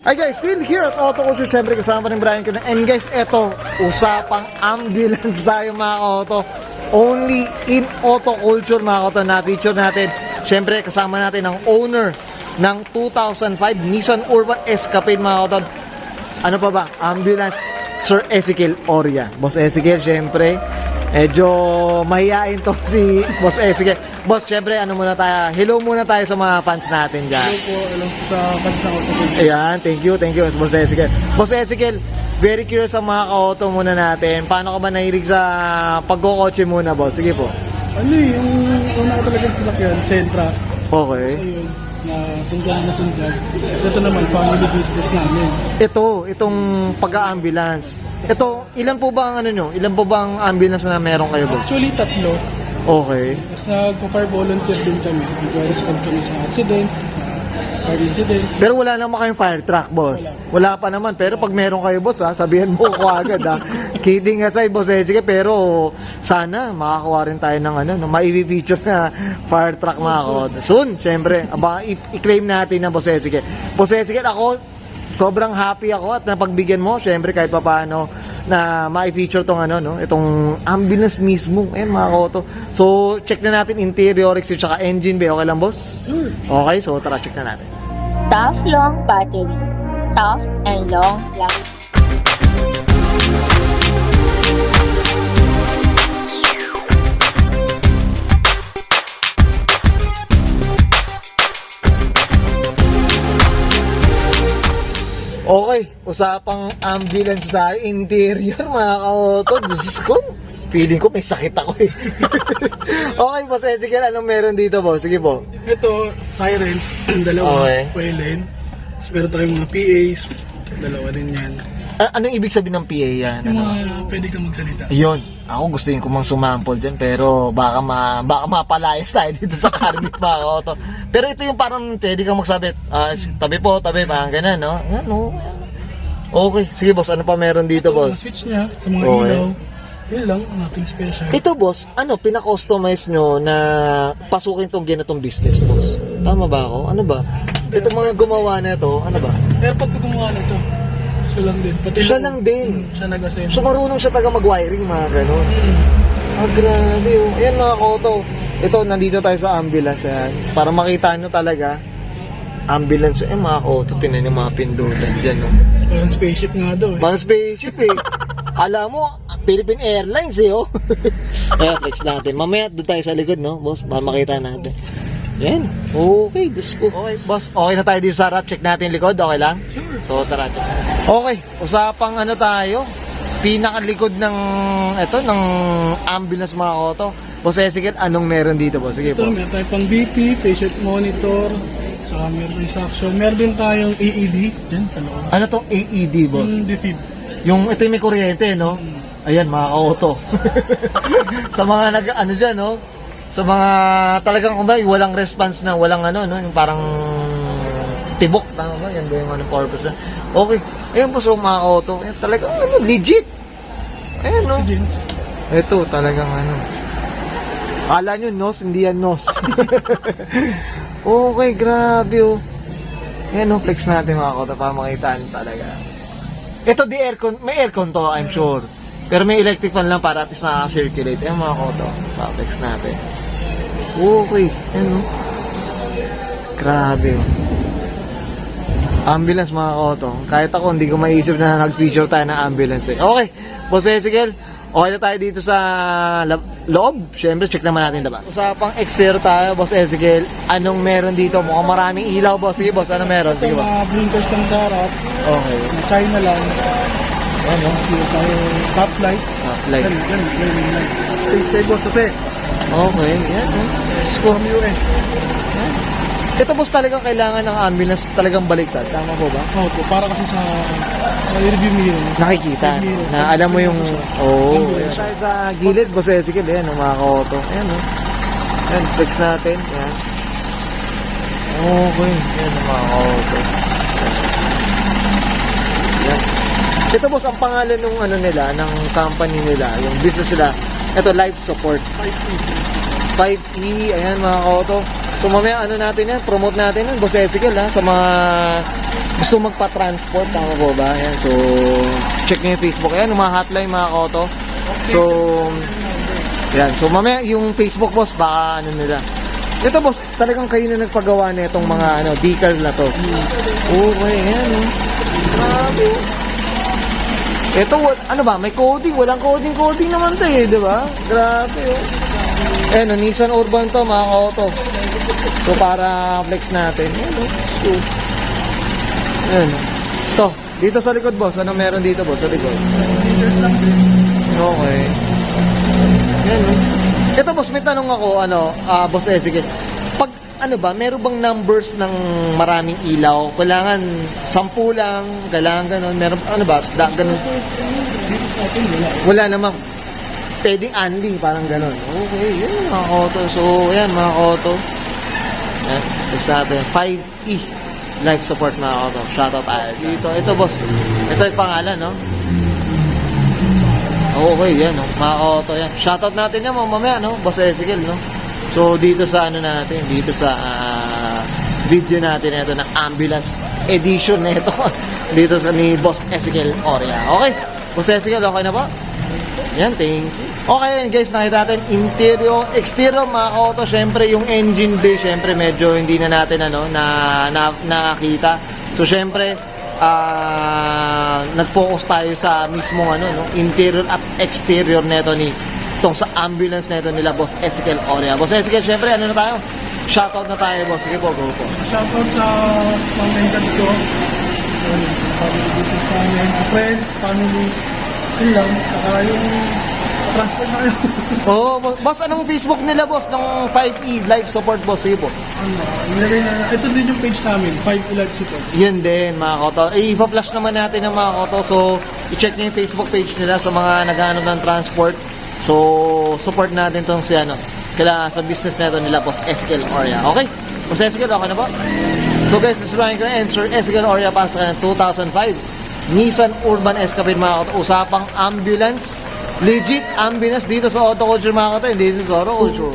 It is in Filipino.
Hi guys, still here at Auto Culture. Siyempre kasama rin Brian ko na. And guys, eto, usapang ambulance tayo mga auto. Only in Auto Culture mga auto na feature natin. Siyempre kasama natin ang owner ng 2005 Nissan Urban Escapade mga auto. Ano pa ba? Ambulance, Sir Ezekiel Oria. Boss Ezekiel, siyempre medyo mahihain to si Boss Ezekiel. Boss, syempre, hello muna tayo sa mga fans natin dyan. Hello po, sa fans na Auto Culture. Ayan, thank you, Boss Ezekiel. Boss Ezekiel, very curious sa mga ka-auto muna natin. Paano ka ba nahilig sa pagkokotse muna, boss? Sige po. Yung una ko talagang sasakyan, Sentra. Okay. So yun, na sundan. So ito naman, family business namin. Itong pag-ambulance. Ito, ilan po ba ang Ilan po ba ang ambulance na meron kayo, boss? Actually, 3. Okay. Tapos nag-fire volunteer din kami. Nag-respond kami sa accidents, fire incidents. Pero wala naman kayong fire truck, boss. Wala pa naman. Pero pag meron kayo, boss, sabihan mo ko agad, Kidding aside, boss Ezekiel. Pero sana makakuha rin tayo ng ma-feature na fire truck mga ako. Soon, syempre. I-claim natin na boss Ezekiel. Boss Ezekiel, ako, sobrang happy ako at napagbigyan mo, syempre kahit pa paano na ma-feature tong itong ambulance mismo. Ayan mga auto. So, check na natin interior, exterior, tsaka engine bay. Okay lang, boss? Sure. Okay, so tara, check na natin. Tough long battery. Tough and long life. Okay, usapang ambulance tayo. Interior, mga ka-auto. Diyos ko, feeling ko may sakit ako eh. Okay, boss Ezekiel, anong meron dito, boss? Sige po. Ito, sirens, yung dalawa, Okay. Wayland. Tapos meron tayong mga PAs, dalawa din yan. Anong ibig sabihin ng PA yan? Yung mga pwede kang magsalita. Yun, ako gusto ko mang sumample dyan, pero baka mapalayas tayo dito sa Carmit mga auto. Pero ito yung parang pwede kang magsabi, tabi po, parang ganun, no? Yan, no? Okay, sige boss, ano pa meron dito, Ito, mga boss? switch niya sa mga Okay. ilaw. Yun lang, nothing special. Ito, boss, pina-customize nyo na pasukin tong ganitong business, boss? Tama ba ako? Ano ba? Ito mga gumawa na ito, ano ba? Pero pag gumawa nito, siya lang din. Pati Siya lang din. Siya nag-assemble. So marunong siya taga mag-wiring, mga ganun. Grabe, oh. Ayan mga koto. Ito, nandito tayo sa ambulance, yan. Para makita nyo talaga, ambulance, mga koto, tinan yung mga pindutan dyan, no? Parang spaceship nga daw eh. Parang spaceship, eh. Alam mo, Philippine Airlines, eh, oh. Kaya, flex natin. Mamaya, doon tayo sa likod, no, boss? Para makita natin. Yan. Okay, Diyos ko. Okay, boss. Okay na tayo dito sa harap. Check natin yung likod. Okay lang? Sure. So, tara, check. Okay, usapang tayo. Pinakalikod ng ambulance mga auto. Boss Ezekiel, anong meron dito, boss? Sige Ito, po. meron tayong pang BP, patient monitor, saka meron tayong suction. Meron din tayong AED, dyan sa loob. Ano tong AED, boss? Yung defib. Ito yung may kuryente, no? Ayan, mga ka-auto. Sa mga dyan, no? Sa mga talagang walang response na, walang no? Yung parang tibok, tama ba? Yan ba yung purpose na? Okay. Ayan po, so mga auto. Ayan, talagang legit. Ayan, no? Accidents. Ito, talagang Kala nyo, nos, hindi yan nos. Okay, grabe, oh. Ayan, no? Flex natin mga auto para makitaan talaga. Ito, may aircon to, I'm sure. Pero may electric fan lang para at least nakaka-circulate. Ayan mga auto. Flex natin. Okay. Ayan, no? Grabe, oh. Ambulance mga auto. Kahit ako, hindi ko maisip na nag-feature tayo ng ambulance eh. Okay, Boss Ezekiel, okay na tayo dito sa loob. Siyempre, check naman natin labas. Sa pang exterior tayo, Boss Ezekiel, anong meron dito? Mukhang maraming ilaw, boss. Sige, boss, ano meron? Ito, Sige, boss. mga blinkers lang sa harap. Okay. Na China lang. Ano? Tapos meron tayo top light. Light. Yan, blinding light. Thanks kay Boss Jose. Okay, yan. From US. Ito, boss, talagang kailangan ng ambulance talagang baliktad. Tama po ba? Opo, para kasi sa review mirror. Nakikita, Side mirror. na alam mo yung Ambulance. tayo sa gilid, Boss Ezekiel, yan, ng mga ka-auto. Ayan, no? Yan, flex natin. Yan. Okay, yan, ng mga ka-auto. Yan. Ito, boss, ang pangalan ng nila, ng company nila, yung business nila, ito, life support. 5E, ayan, mga ka-auto. So mamaya natin yan, promote natin yan, Boss Ezekiel, ha, sa mga gusto magpa-transport, tama po ba? Ayan, so, check nyo yung Facebook. Ayan, yung mga hotline, mga auto. So, ayan. So, mamaya, yung Facebook, boss, baka ano nila. Ito, boss, talagang kayo na nagpagawa na itong mga decal na to. Okay, ayan, oh. Grabe. Ito, ano ba, may coding. Walang coding naman to eh, di ba? Grabe, oh. Ayan, Nissan Urban to, mga auto. So, para flex natin. Ayan, oh. So, ayan. Ito, dito sa likod, boss. Ano meron dito, boss, sa likod? Meters lang din. Okay. Ayan, oh. Ito, boss, may tanong ako, boss Ezekiel. Pag, meron bang numbers ng maraming ilaw? Kailangan 10 lang, kailangan ganun. Meron, ganun? Dito sa atin, wala. Wala namang. Pwedeng only, parang ganun. Okay, yan mga auto. So, ayan mga auto. Ayan, sa atin, 5E. Life support mga auto. Shoutout tayo dito. Ito, boss. Ito yung pangalan, no? Okay, yan, no? Mga auto, yan. Shoutout natin yan, mamaya, no? Boss Ezekiel, no? So, dito sa dito sa video natin ito na ambulance edition na ito. Dito sa ni Boss Ezekiel Oria. Okay? Boss Ezekiel, okay na ba? Yan, thank you. Okay, guys, nakita natin interior, exterior, mga auto. Syempre, yung engine bay, syempre, medyo hindi na natin, nakakita. So, syempre, nag-focus tayo sa mismong, interior at exterior nito itong sa ambulance na ito nila, Boss Ezekiel Oria. Boss Ezekiel, syempre, na tayo? Shoutout na tayo, boss. Sige po, go po. Shoutout sa pamangkin ko. Sa family business namin, sa friends, family. Yun lang. Saka yung transport na kayo. Oo, boss, anong Facebook nila, boss, ng 5E Life Support, boss? Sige po. Nilagay na. Ito din yung page namin, 5 Life Support. Yun din, mga koto. I-flash naman natin ng mga koto. So, i-check nyo yung Facebook page nila sa mga naghahanap ng transport. So, support natin tong kailangan sa business na ito nila, Boss Ezekiel Oria. Okay? Boss Ezekiel, okay na po? So guys, this is Ryan Cran and Sir Ezekiel Oria para sa 2005 Nissan Urban Escapade, mga koto. Usapang ambulance. Legit ambulance dito sa Auto Culture, mga koto. Hindi sa Auto Culture.